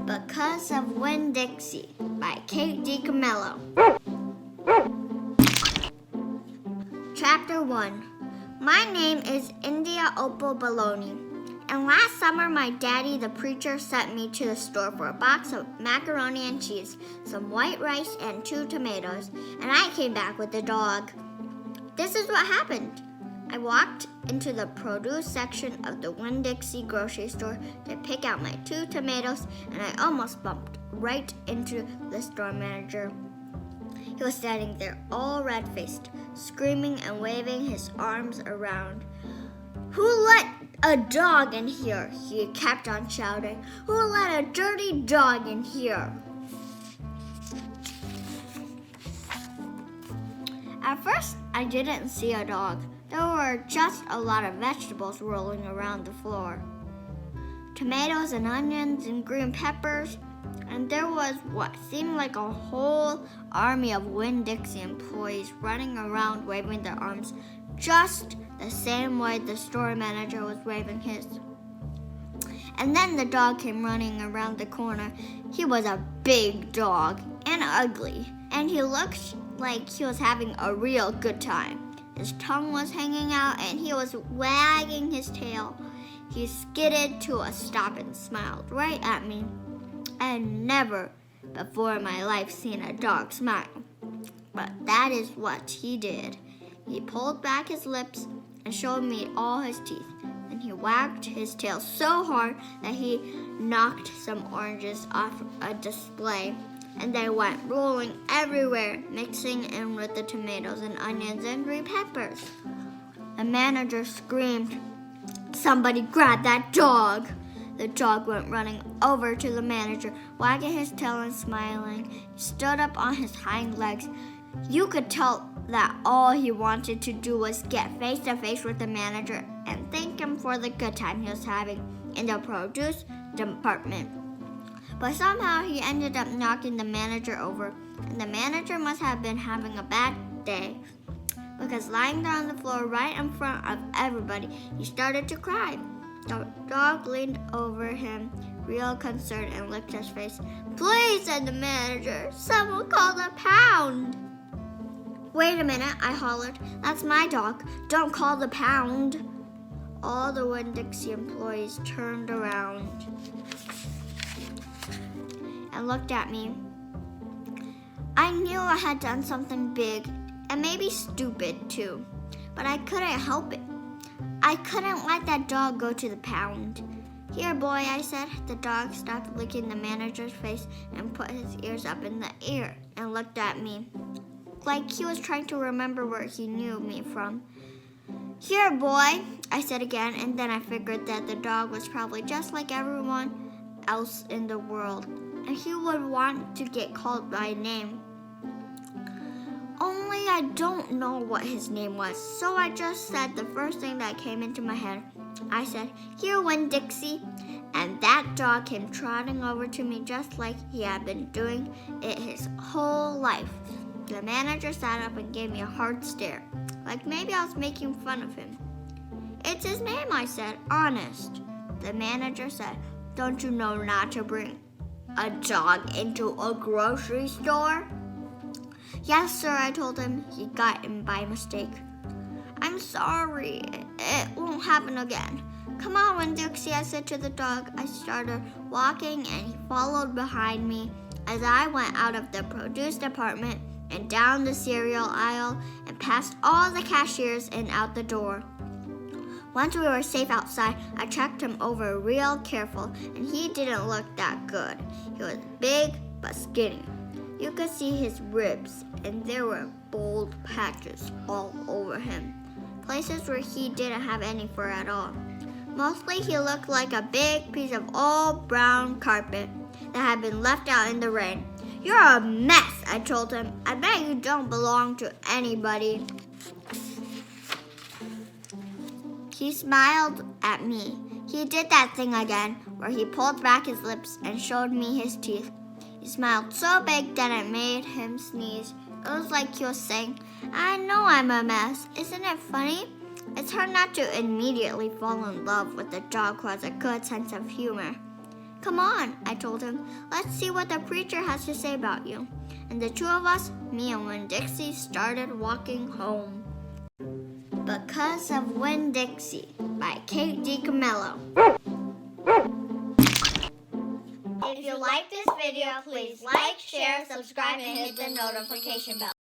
Because of Winn-Dixie by DiCamillo. Chapter 1. My name is India Opal Baloney, and last summer my daddy, the preacher, sent me to the store for a box of macaroni and cheese, some white rice, and 2 tomatoes, and I came back with the dog. This is what happened. I walked into the produce section of the Winn-Dixie grocery store to pick out my 2 tomatoes, and I almost bumped right into the store manager. He was standing there all red-faced, screaming and waving his arms around. "Who let a dog in here?" he kept on shouting. "Who let a dirty dog in here?" At first, I didn't see a dog. There were just a lot of vegetables rolling around the floor. Tomatoes and onions and green peppers. And there was what seemed like a whole army of Winn-Dixie employees running around waving their arms just the same way the store manager was waving his. And then the dog came running around the corner. He was a big dog and ugly, and he looked like he was having a real good time. His tongue was hanging out and he was wagging his tail. He skidded to a stop and smiled right at me. I had never before in my life seen a dog smile, but that is what he did. He pulled back his lips and showed me all his teeth, and he wagged his tail so hard that he knocked some oranges off a display, and they went rolling everywhere, mixing in with the tomatoes and onions and green peppers. The manager screamed, "Somebody grab that dog!" The dog went running over to the manager, wagging his tail and smiling. He stood up on his hind legs. You could tell that all he wanted to do was get face to face with the manager and thank him for the good time he was having in the produce department. But somehow he ended up knocking the manager over, and the manager must have been having a bad day, because lying there on the floor right in front of everybody, he started to cry. The dog leaned over him, real concerned, and licked his face. "Please," said the manager, "someone call the pound." "Wait a minute," I hollered. "That's my dog. Don't call the pound." All the Winn-Dixie employees turned around and looked at me. I knew I had done something big and maybe stupid too, but I couldn't help it. I couldn't let that dog go to the pound. "Here, boy," I said. The dog stopped licking the manager's face and put his ears up in the air and looked at me, like he was trying to remember where he knew me from. "Here, boy," I said again, and then I figured that the dog was probably just like everyone else in the world, and he would want to get called by name. Only I don't know what his name was, so I just said the first thing that came into my head. I said, "Here, Winn-Dixie," and that dog came trotting over to me just like he had been doing it his whole life. The manager sat up and gave me a hard stare, like maybe I was making fun of him. "It's his name," I said, "honest." The manager said, "Don't you know not to bring a dog into a grocery store?" "Yes, sir," I told him. He got him by mistake. "I'm sorry. It won't happen again." "Come on, Winn-Dixie," I said to the dog. I started walking, and he followed behind me as I went out of the produce department and down the cereal aisle and past all the cashiers and out the door. Once we were safe outside, I checked him over real careful, and he didn't look that good. He was big but skinny. You could see his ribs, and there were bald patches all over him, places where he didn't have any fur at all. Mostly he looked like a big piece of old brown carpet that had been left out in the rain. "You're a mess," I told him. "I bet you don't belong to anybody." He smiled at me. He did that thing again, where he pulled back his lips and showed me his teeth. He smiled so big that it made him sneeze. It was like he was saying, "I know I'm a mess. Isn't it funny?" It's hard not to immediately fall in love with a dog who has a good sense of humor. Come on, I told him. Let's see what the preacher has to say about you. And the two of us, me and Winn-Dixie, started walking home. Because of Winn-Dixie by DiCamillo. If you like this video, please like, share, subscribe, and hit the notification bell.